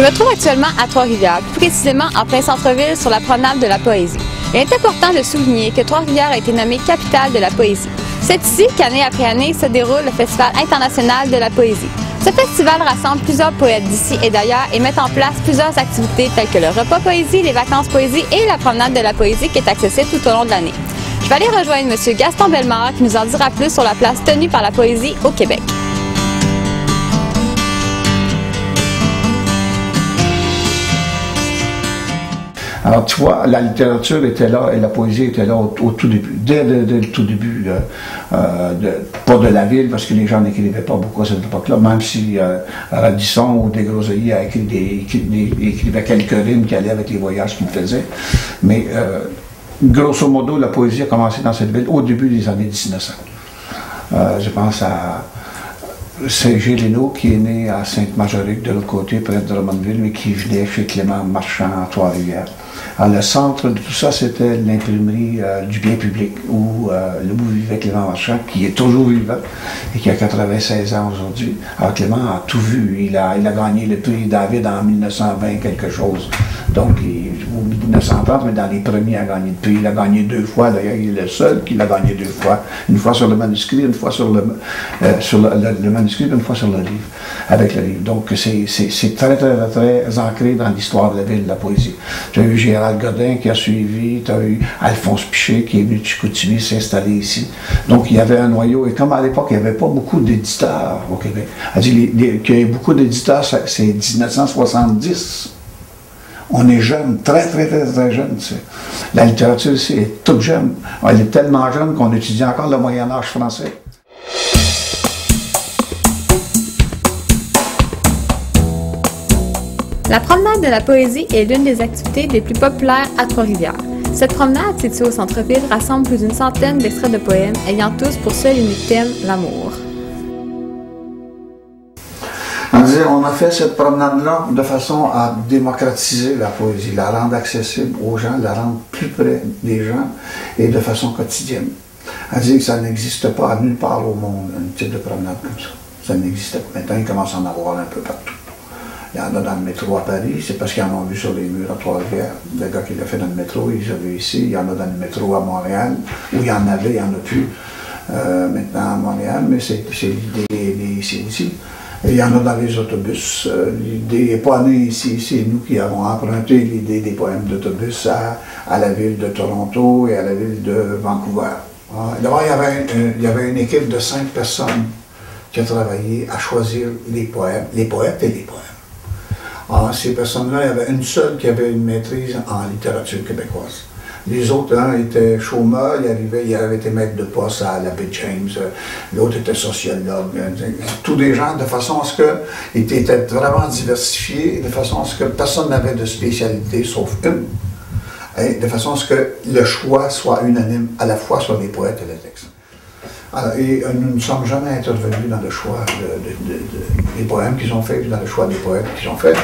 Je me trouve actuellement à Trois-Rivières, plus précisément en plein centre-ville sur la promenade de la Poésie. Il est important de souligner que Trois-Rivières a été nommée capitale de la poésie. C'est ici qu'année après année se déroule le Festival international de la poésie. Ce festival rassemble plusieurs poètes d'ici et d'ailleurs et met en place plusieurs activités telles que le repas poésie, les vacances poésie et la promenade de la poésie qui est accessible tout au long de l'année. Je vais aller rejoindre M. Gaston Bellemare qui nous en dira plus sur la place tenue par la poésie au Québec. Alors, tu vois, la littérature était là et la poésie était là au tout début, dès le tout début, pas de la ville, parce que les gens n'écrivaient pas beaucoup à cette époque-là, même si Radisson ou Desgroseilliers écrivait quelques rimes qui allaient avec les voyages qu'il faisait. Mais, grosso modo, la poésie a commencé dans cette ville au début des années 1900. Je pense à C.G. Lénaud, qui est né à Sainte-Majorique, de l'autre côté, près de Drummondville, mais qui venait chez Clément Marchand à Trois-Rivières. Alors, le centre de tout ça, c'était l'imprimerie du bien public, où vivait Clément Marchand, qui est toujours vivant et qui a 96 ans aujourd'hui. Alors, Clément a tout vu. Il a gagné le prix David en 1920 quelque chose. Donc, ou 1930, mais dans les premiers à gagner le prix. Il a gagné 2 fois, d'ailleurs, il est le seul qui l'a gagné 2 fois. Une fois sur le manuscrit, une fois sur le manuscrit, une fois sur le livre, avec le livre. Donc, c'est très, très, très ancré dans l'histoire de la ville, la poésie. Tu as eu Gérald Godin qui a suivi, tu as eu Alphonse Piché qui est venu de Chicoutimi s'installer ici. Donc, il y avait un noyau, et comme à l'époque, il n'y avait pas beaucoup d'éditeurs au Québec. Elle dit qu'il y a eu beaucoup d'éditeurs, c'est 1970. On est jeune, très, très, très, très jeune. La littérature ici est toute jeune. Elle est tellement jeune qu'on étudie encore le Moyen-Âge français. La promenade de la poésie est l'une des activités les plus populaires à Trois-Rivières. Cette promenade, située au centre-ville, rassemble plus d'une centaine d'extraits de poèmes ayant tous pour seul et unique thème l'amour. On a fait cette promenade-là de façon à démocratiser la poésie, la rendre accessible aux gens, la rendre plus près des gens et de façon quotidienne. On dit que ça n'existe pas nulle part au monde, un type de promenade comme ça. Ça n'existe pas. Maintenant, il commence à en avoir un peu partout. Il y en a dans le métro à Paris, c'est parce qu'ils en ont vu sur les murs à Trois-Rivières. Le gars qui l'a fait dans le métro, ils ont vu ici. Il y en a dans le métro à Montréal, où il y en avait, il n'y en a plus maintenant à Montréal, mais c'est l'idée ici aussi. Et il y en a dans les autobus. L'idée n'est pas née ici, c'est nous qui avons emprunté l'idée des poèmes d'autobus à la ville de Toronto et à la ville de Vancouver. D'abord, il y avait une équipe de 5 personnes qui a travaillé à choisir les poètes et les poèmes. Alors, ces personnes-là, il y avait une seule qui avait une maîtrise en littérature québécoise. Les autres étaient chômeurs, ils avaient été maîtres de poste à l'abbé James, l'autre était sociologue, tous des gens de façon à ce qu'ils étaient vraiment diversifiés, de façon à ce que personne n'avait de spécialité sauf une, et de façon à ce que le choix soit unanime à la fois sur les poètes et les textes. Alors, et nous ne sommes jamais intervenus dans le choix des poèmes qu'ils ont faits, dans le choix des poètes qu'ils ont faits.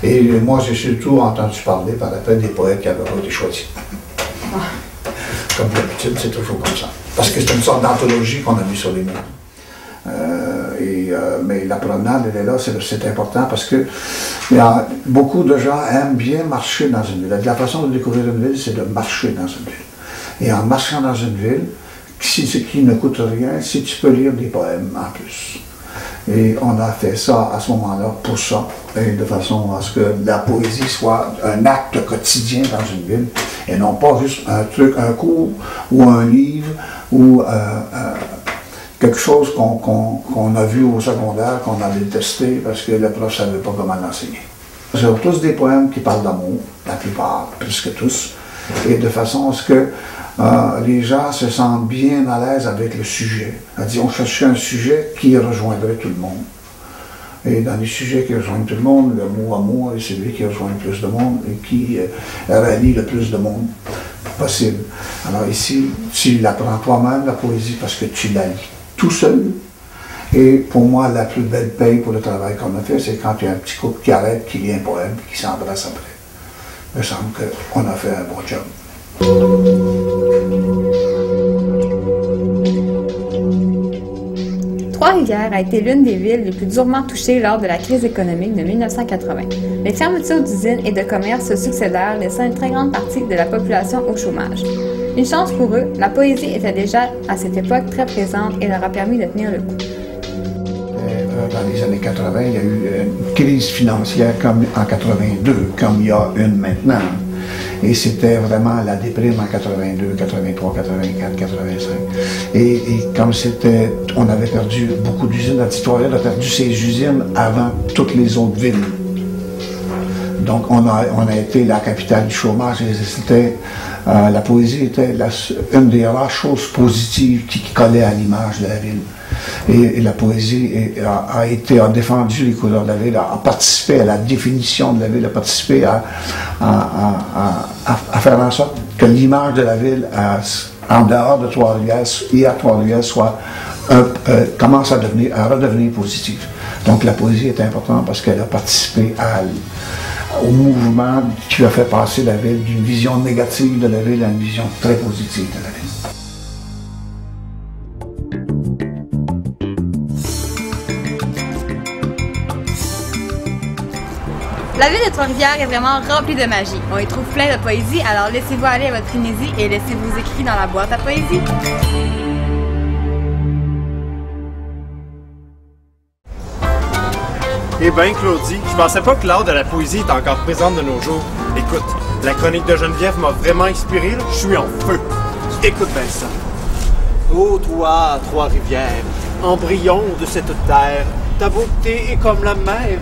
Et moi, j'ai surtout entendu parler par après des poètes qui avaient été choisis. Comme d'habitude, c'est toujours comme ça. Parce que c'est une sorte d'anthologie qu'on a mis sur les murs. Mais la promenade, elle est là, c'est important parce que beaucoup de gens aiment bien marcher dans une ville. La façon de découvrir une ville, c'est de marcher dans une ville. Et en marchant dans une ville, ce qui ne coûte rien, si tu peux lire des poèmes en plus. Et on a fait ça à ce moment-là pour ça, et de façon à ce que la poésie soit un acte quotidien dans une ville, et non pas juste un cours ou un livre ou quelque chose qu'on a vu au secondaire, qu'on a détesté parce que le prof ne savait pas comment l'enseigner. C'est tous des poèmes qui parlent d'amour, la plupart, presque tous, et de façon à ce que les gens se sentent bien à l'aise avec le sujet. C'est-à-dire, on cherchait un sujet qui rejoindrait tout le monde. Et dans les sujets qui rejoignent tout le monde, le mot amour est celui qui rejoint le plus de monde et qui rallie le plus de monde possible. Alors ici, tu l'apprends toi-même, la poésie, parce que tu la lis tout seul. Et pour moi, la plus belle paye pour le travail qu'on a fait, c'est quand il y a un petit couple qui arrête, qui lit un poème, et qui s'embrasse après. Il me semble qu'on a fait un bon job. Trois-Rivières Trois-Rivières a été l'une des villes les plus durement touchées lors de la crise économique de 1980. Les fermetures d'usines et de commerces se succédèrent, laissant une très grande partie de la population au chômage. Une chance pour eux, la poésie était déjà à cette époque très présente et leur a permis de tenir le coup. Dans les années 80, il y a eu une crise financière comme en 82, comme il y a une maintenant. Et c'était vraiment la déprime en 82, 83, 84, 85. Et comme c'était, on avait perdu beaucoup d'usines, la Trois-Rivières a perdu ses usines avant toutes les autres villes. Donc on a été la capitale du chômage et c'était, la poésie était une des rares choses positives qui collait à l'image de la ville. Et la poésie a défendu les couleurs de la ville, a participé à la définition de la ville, a participé à faire en sorte que l'image de la ville en dehors de Trois-Rivières et à Trois-Rivières commence à redevenir positive. Donc la poésie est importante parce qu'elle a participé au mouvement qui a fait passer la ville d'une vision négative de la ville à une vision très positive de la ville. La ville de Trois-Rivières est vraiment remplie de magie. On y trouve plein de poésie, alors laissez-vous aller à votre frénésie et laissez vos écrits dans la boîte à poésie. Eh bien, Claudie, je pensais pas que l'art de la poésie est encore présente de nos jours. Écoute, la chronique de Geneviève m'a vraiment inspiré, là. Je suis en feu. Écoute bien ça. Ô toi, Trois-Rivières, embryon de cette terre, ta beauté est comme la mer.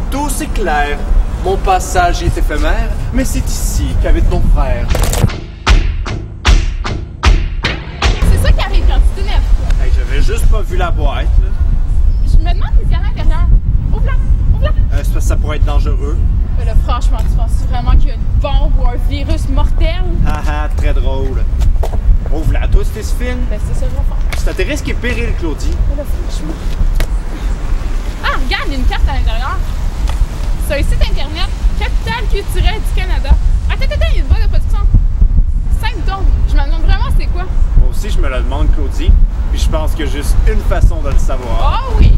Tout s'éclaire, mon passage est éphémère, mais c'est ici qu'habite ton frère. C'est ça qui arrive quand tu t'énerves, toi. Hey, j'avais juste pas vu la boîte, là. Je me demande qu'est-ce qu'il y a à l'intérieur. Ouvre-la, ouvre-la. C'est parce que ça pourrait être dangereux. Mais là, franchement, tu penses vraiment qu'il y a une bombe ou un virus mortel? Ah ah, très drôle. Ouvre-la, toi, Stéphine. Ben, c'est ça que je vais faire. C'est à tes risques et périls, Claudie. Mais là, franchement. Ah, regarde, il y a une carte à l'intérieur. C'est un site internet, Capitale culturelle du Canada. Attends, il y a une boîte de production. 5 dons. Je me demande vraiment c'est quoi. Moi aussi, je me le demande, Claudie. Puis je pense qu'il y a juste une façon de le savoir. Oh oui!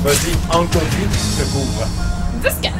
Vas-y, entre conduit, je te couvre. 10-4.